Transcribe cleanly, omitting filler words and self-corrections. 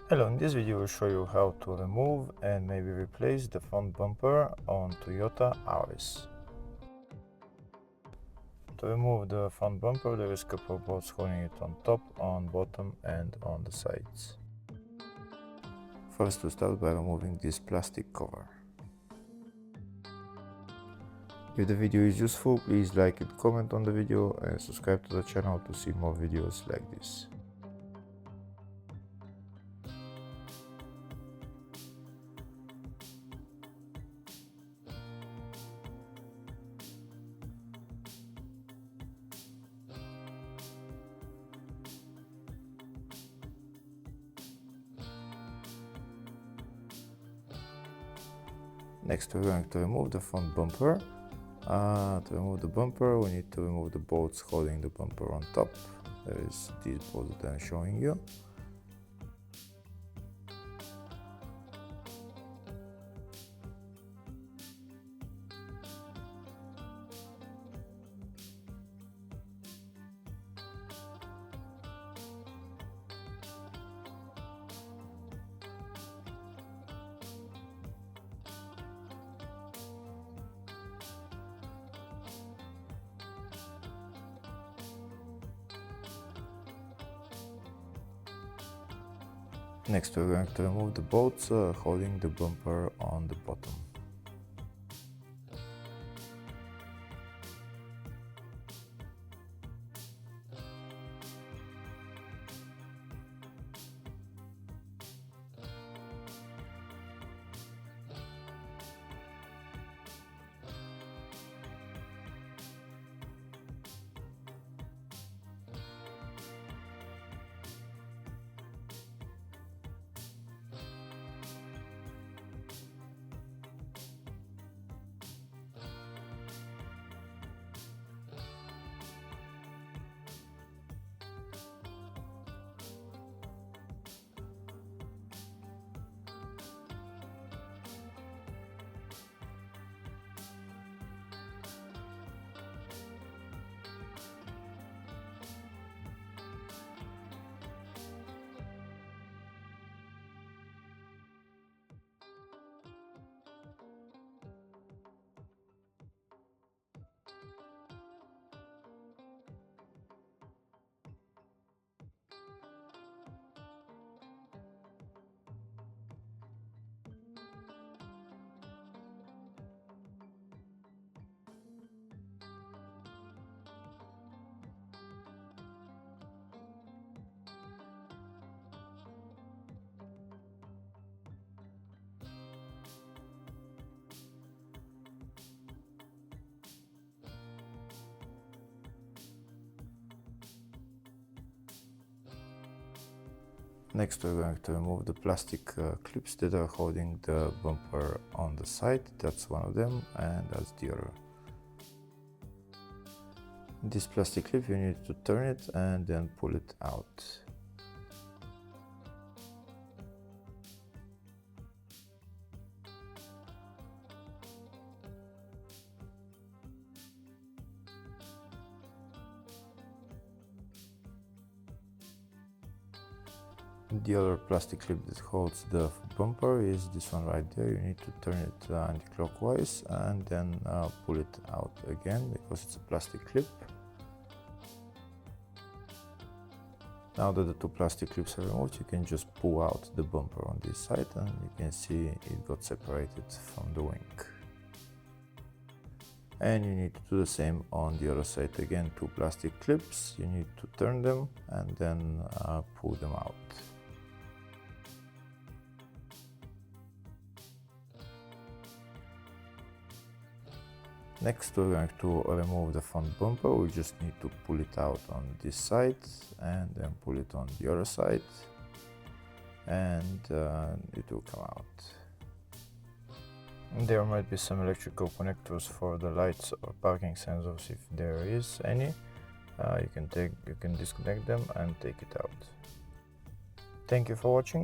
Hello, in this video we'll show you how to remove and maybe replace the front bumper on Toyota Auris. To remove the front bumper, there is a couple of bolts holding it on top, on bottom and on the sides. First, to start by removing this plastic cover. If the video is useful, please like and comment on the video and subscribe to the channel to see more videos like this. Next, we're going to remove the front bumper. To remove the bumper, we need to remove the bolts holding the bumper on top. There is these bolts that I'm showing you. Next, we're going to remove the bolts holding the bumper on the bottom. Next, we're going to remove the plastic clips that are holding the bumper on the side. That's one of them, and that's the other. This plastic clip, you need to turn it and then pull it out. The other plastic clip that holds the bumper is this one right there. You need to turn it anti-clockwise and then pull it out again because it's a plastic clip. Now that the two plastic clips are removed, you can just pull out the bumper on this side and you can see it got separated from the wing. And you need to do the same on the other side. Again, two plastic clips, you need to turn them and then pull them out. Next, we're going to remove the front bumper. We just need to pull it out on this side and then pull it on the other side, and it will come out. There might be some electrical connectors for the lights or parking sensors if there is any. You can disconnect them and take it out. Thank you for watching.